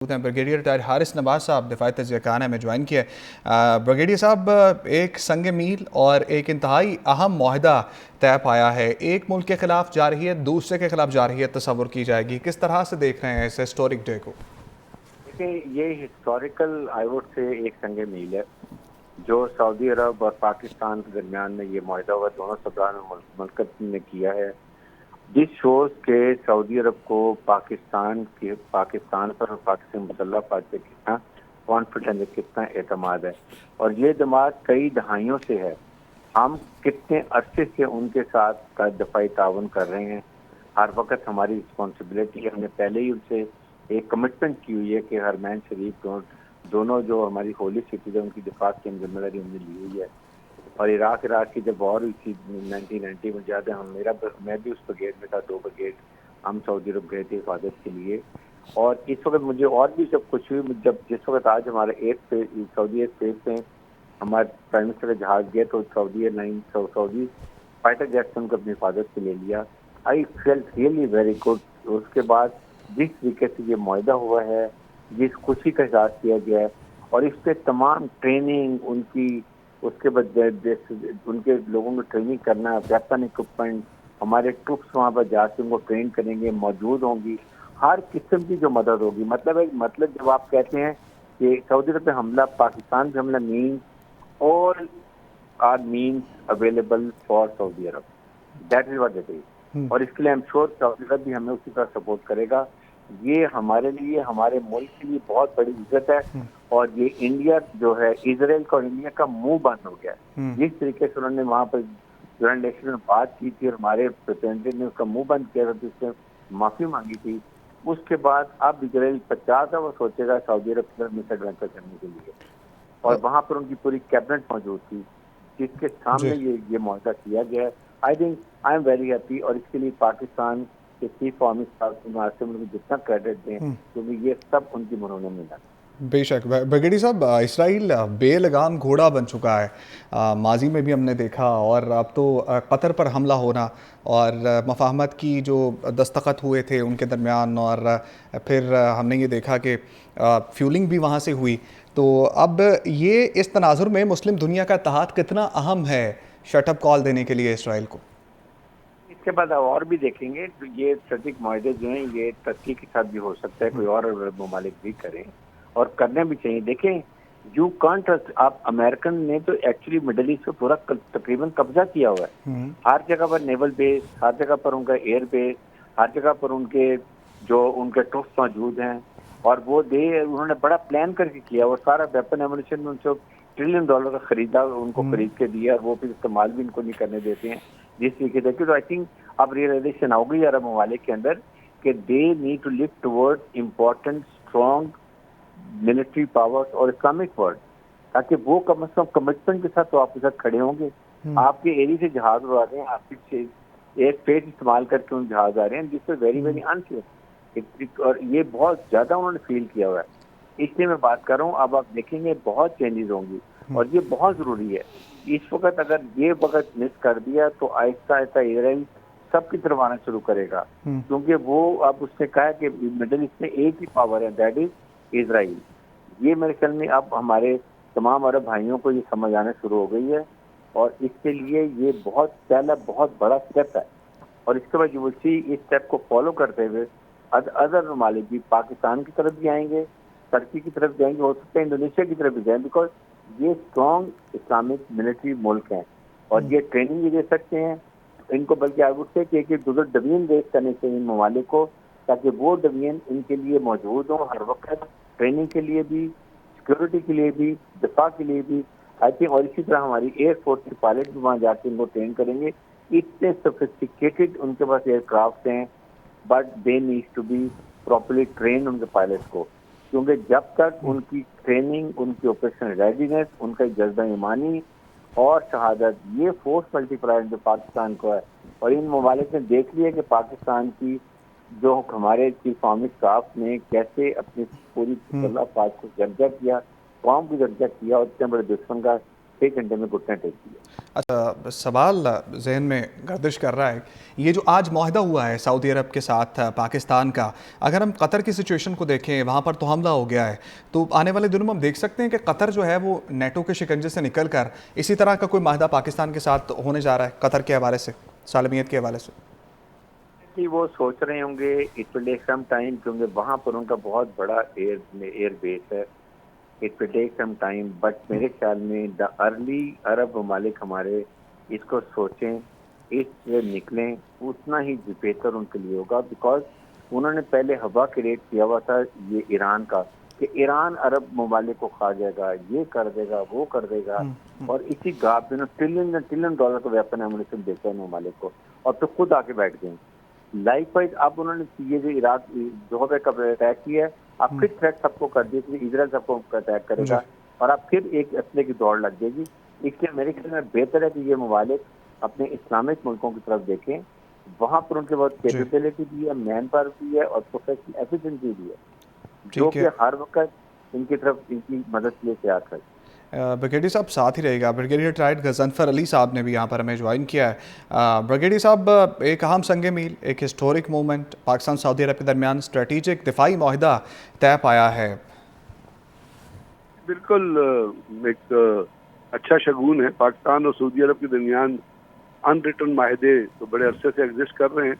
Brigadier retire Haris Nawaz साहब दफाع तजिया खाना में ज्वाइन किया है। ब्रिगेडियर साहब, एक संग मील और एक इंतहाई अहम मुआहदा तय पाया है। एक मुल्क के खिलाफ जा रही है, दूसरे के खिलाफ जा रही है, तस्वुर की जाएगी। किस तरह से देख रहे हैं इस हिस्टोरिक डे को? देखिए, ये हिस्टोरिकल आई वुड से एक संग मील है जो सऊदी अरब और पाकिस्तान के दरमियान में ये मुआहदा हुआ, दोनों सदरान मुल्कत ने किया है। जिस शोज के सऊदी अरब को पाकिस्तान पर और पाकिस्तान मुसल्लह फौज पे कितना कॉन्फिडेंस है, कितना एतमाद है, और ये एतमाद कई दहाइयों से है। हम कितने अरसे से उनके साथ दफाई ताउन कर रहे हैं। हर वक्त हमारी रिस्पॉन्सिबिलिटी है। हमने पहले ही उनसे एक कमिटमेंट की हुई है कि हरमैन शरीफ दोनों जो हमारी होली सिटीज है उनकी दिफा की जिम्मेदारी हमने ली हुई है। और इराक की जब वॉर हुई थी 1990 में, ज़्यादा मैं भी उस ब्रिगेड में था, 2 ब्रिगेड हम सऊदी अरब गए थे हिफाजत के लिए। और इस वक्त मुझे और भी जब कुछ हुई, जिस वक्त आज हमारे सऊदी फेज में हमारे प्राइम मिनिस्टर का जहाज गया तो सऊदी फाइटर जेट्स ने उनको अपनी हिफाजत से ले लिया। I felt really very good. उसके बाद जिस तरीके से ये मुआहदा हुआ है, जिस खुशी का इजहार किया गया है, और इस पे तमाम ट्रेनिंग उनकी, उसके बाद उनके लोगों को ट्रेनिंग करना, वेपन इक्विपमेंट, हमारे ट्रुप्स वहाँ पर जाके उनको ट्रेन करेंगे, मौजूद होंगी, हर किस्म की जो मदद होगी। मतलब जब आप कहते हैं कि सऊदी अरब पे हमला, पाकिस्तान पे हमला, mean all are means available for Saudi Arab, that is what it is. और इसके लिए I am sure Saudi Arab भी हमें उसी तरह सपोर्ट करेगा। ये हमारे लिए, हमारे मुल्क के लिए बहुत बड़ी इज्जत है। और ये इंडिया जो है, इजराइल का और इंडिया का मुंह बंद हो गया है। जिस तरीके से उन्होंने वहां पर जॉइंट इलेक्शन में बात की थी और हमारे रिप्रेजेंटेटिव ने उसका मुंह बंद किया था, तो उससे माफी मांगी थी। उसके बाद अब इजराइल 50 वो सोचेगा सऊदी अरब की तरफ मिस एडवेंचर करने के लिए। और वहां पर उनकी पूरी कैबिनेट मौजूद थी जिसके सामने ये मुआहदा किया गया है। I think I am very happy. और इसके लिए पाकिस्तान के चीफ आर्मी स्टाफ से उनको जितना क्रेडिट दें, क्योंकि ये सब उनकी मुनों में मिला। बेशक ब्रिगेडियर साहब, इसराइल बेलगाम घोड़ा बन चुका है। माजी में भी हमने देखा, और अब तो कतर पर हमला होना और मफाहमत की जो दस्तखत हुए थे उनके दरमियान, और फिर हमने ये देखा कि फ्यूलिंग भी वहाँ से हुई। तो अब ये इस तनाजुर में मुस्लिम दुनिया का इत्तेहाद कितना अहम है शटअप कॉल देने के लिए इसराइल को? इसके बाद और भी देखेंगे। तो ये स्ट्रेटेजिक मुआहदे जो हैं, ये तुर्की के साथ भी हो सकता है, कोई और ममालिक भी करें, और करने भी चाहिए। देखें, यू कांट ट्रस्ट, आप अमेरिकन ने तो एक्चुअली मिडल ईस्ट पे पूरा तकरीबन कब्जा किया हुआ है। हर जगह पर नेवल बेस, हर जगह पर उनका एयर बेस, हर जगह पर उनके ट्रुप्स मौजूद हैं। और उन्होंने बड़ा प्लान करके किया, और सारा वेपन एमुनिशन में उनसे $1 ट्रिलियन का खरीदा, उनको खरीद के दिया, और वो फिर इस्तेमाल भी इनको नहीं करने देते हैं जिस तरीके से। तो आई थिंक अब रियलाइजेशन हो गई अरब ममालिक के अंदर कि they need to live toward important strong military powers और इस्लामिक वर्ल्ड, ताकि वो कम से कम कमिटमेंट के साथ तो आपके साथ खड़े होंगे। आपके एरिया से जहाज उड़ा रहे हैं, आपके एक पेज इस्तेमाल करके उन जहाज आ रहे हैं, जिससे वेरी वेरी अनसेफ। और ये बहुत ज्यादा उन्होंने फील किया हुआ है, इसलिए मैं बात कर रहा हूँ। अब आप देखेंगे बहुत चेंजेस होंगी, और ये बहुत जरूरी है। इस वक्त अगर ये वक्त मिस कर दिया तो आहिस्ता आहिस्ता इसराइल सबकी तरफ आना शुरू करेगा, क्योंकि वो अब उसने कहा कि मिडिल ईस्ट में एक ही पावर है, दैट इज इसराइल। ये मेरे ख्याल में अब हमारे तमाम अरब भाइयों को ये समझ आने शुरू हो गई है, और इसके लिए ये बहुत बड़ा स्टेप है। और इसके बाद यू विल सी इस स्टेप को फॉलो करते हुए अदर ममालिक भी पाकिस्तान की तरफ भी आएंगे, तुर्की की तरफ जाएंगे, हो सकता है इंडोनेशिया की तरफ भी जाएंगे, बिकॉज ये स्ट्रॉन्ग इस्लामिक मिलिट्री मुल्क हैं, और ये ट्रेनिंग भी दे सकते हैं इनको। बल्कि आई वुड से कि एक डिवीजन रेस करने चाहिए इन ममालिक को, ताकि वो डिवीजन इनके लिए मौजूद हो हर वक्त, ट्रेनिंग के लिए भी, सिक्योरिटी के लिए भी, दिफा के लिए भी। आई थिंक और इसी तरह हमारी एयरफोर्स के पायलट भी वहाँ जाके इनको ट्रेन करेंगे। इतने सोफिस्टिकेटेड उनके पास एयरक्राफ्ट हैं, but they need to be properly train उनके पायलट को, क्योंकि जब तक उनकी ट्रेनिंग, उनकी ऑपरेशन रेडीनेस, उनका जज्बा ईमानी और शहादत, ये फोर्स मल्टीप्लायर जो पाकिस्तान को है। और इन ममालिक ने देख लिया कि पाकिस्तान की जो हमारे चीफ आर्मी स्टाफ ने कैसे अपनी पूरी मुसल्लह फौज को दर्जा किया, कौम को दर्जा किया, और इतने बड़े दुश्मन का 6 घंटे में घुटना टेक दिया। अच्छा, सवाल ज़हन में गर्दिश कर रहा है, ये जो आज मुआहदा हुआ है सऊदी अरब के साथ पाकिस्तान का, अगर हम कतर की सिचुएशन को देखें, वहाँ पर तो हमला हो गया है, तो आने वाले दिनों में हम देख सकते हैं कि कतर जो है वो नेटो के शिकंजे से निकल कर इसी तरह का कोई मुआहदा पाकिस्तान के साथ होने जा रहा है कतर के हवाले से, सालमियत के हवाले से? कि वो सोच रहे होंगे it will take some time, क्योंकि वहाँ पर उनका बहुत बड़ा एयर बेस है। It will take some time, but मेरे ख्याल में द अर्ली अरब ममालिक हमारे इसको सोचें, इससे निकलें, उतना ही बेहतर उनके लिए होगा। बिकॉज उन्होंने पहले हवा क्रिएट किया हुआ था ये ईरान का, कि ईरान अरब ममालिक को खा जाएगा, ये कर देगा, वो कर देगा, और इसी गाप में ट्रिलियन डॉलर का वेपन एमुनिशन देते हैं ममालिक को, और तो खुद आके बैठ गए। लाइकवाइज अब उन्होंने ये जो इराक दोहा पे कब अटैक किया है, अब फिर थ्रेट सबको कर दी कि इजराइल सबको अटैक करेगा, और अब फिर एक असले की दौड़ लग जाएगी। इसलिए मेरे ख्याल में बेहतर है कि ये ममालिक अपने इस्लामिक मुल्कों की तरफ देखें, वहाँ पर उनके पास कैपेबिलिटी भी है, मैन पावर भी है, और प्रोफेशनल एफिशिएंसी भी है, जो कि हर वक्त इनकी तरफ इनकी मदद के लिए तैयार है। ब्रिगेडियर साहब साथ ही रहेगा, ब्रिगेडियर रिटायर्ड गजनफर अली साहब ने भी यहाँ पर हमें ज्वाइन किया है। ब्रिगेडियर साहब, एक अहम संग मील, एक हिस्टोरिक मूवमेंट पाकिस्तान सऊदी अरब के दरमियान स्ट्रेटेजिक दिफाई माहिदा तय पाया है। बिल्कुल एक अच्छा शगुन है। पाकिस्तान और सऊदी अरब के दरमियान अनरिटन माहिदे तो बड़े अरसे से एग्जिस्ट कर रहे हैं,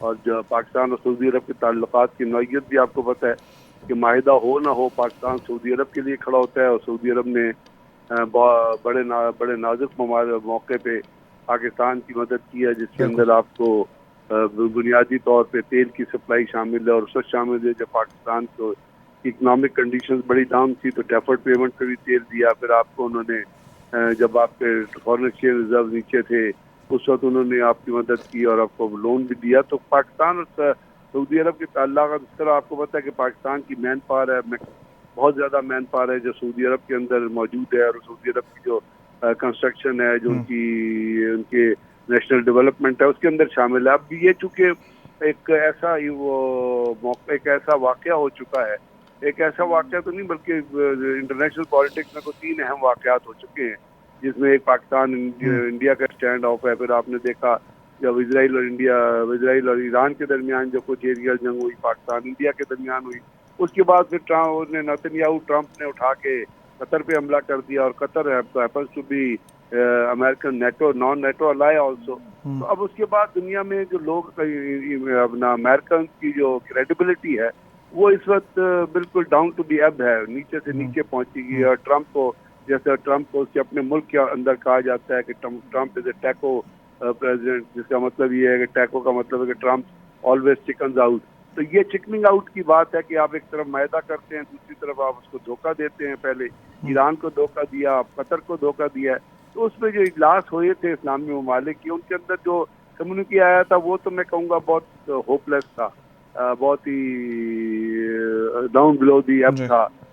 और जो पाकिस्तान और सऊदी अरब के ताल्लुकात की नौयत भी आपको पता है कि माहिदा हो ना हो, पाकिस्तान सऊदी अरब के लिए खड़ा होता है, और सऊदी अरब ने बड़े नाजुक मौके पे पाकिस्तान की मदद की है, जिसके अंदर आपको बुनियादी तौर पे तेल की सप्लाई शामिल है, और उसमें शामिल है जब पाकिस्तान को इकोनॉमिक कंडीशंस बड़ी डाउन थी तो डेफर्ड पेमेंट पे भी तेल दिया। फिर आपको उन्होंने जब आपके फॉरेन एक्सचेंज रिजर्व नीचे थे उस वक्त उन्होंने आपकी मदद की और आपको लोन भी दिया। तो पाकिस्तान और सऊदी अरब के ताल्लुकात इस तरह आपको पता है कि पाकिस्तान की मैन पावर है, बहुत ज़्यादा मैन पावर है जो सऊदी अरब के अंदर मौजूद है, और सऊदी अरब की जो कंस्ट्रक्शन है, जो उनके नेशनल डेवलपमेंट है, उसके अंदर शामिल है। अब ये चूँकि एक ऐसा वाक़या हो चुका है, एक ऐसा वाक़या तो नहीं बल्कि इंटरनेशनल पॉलिटिक्स में तो 3 अहम वाक़यात हो चुके हैं, जिसमें एक पाकिस्तान इंडिया का स्टैंड ऑफ है। फिर आपने देखा जब इजराइल और ईरान के दरमियान जो कुछ एरिया जंग हुई, पाकिस्तान इंडिया के दरमियान हुई, उसके बाद फिर ट्रंप ने उठा के कतर पे हमला कर दिया, और Qatar happens to be American NATO non NATO ally also. तो अब उसके बाद दुनिया में जो लोग अपना अमेरिकन की जो क्रेडिबिलिटी है वो इस वक्त बिल्कुल डाउन टू दी एब है, नीचे से नीचे पहुंचेगी। और ट्रंप को उसके अपने मुल्क के अंदर कहा जाता है कि Trump is a taco president, जिसका मतलब ये है कि टैको का मतलब है कि ट्रंप ऑलवेज चिकन्स आउट। तो ये चिकनिंग आउट की बात है कि आप एक तरफ मायदा करते हैं, दूसरी तरफ आप उसको धोखा देते हैं। पहले ईरान को धोखा दिया, आप कतर को धोखा दिया है। तो उसमें जो इजलास हुए थे इस्लामी ममालिक की, उनके अंदर जो कम्युनिटी आया था वो तो मैं कहूँगा बहुत होपलेस था, बहुत ही डाउन बिलो दी एब था।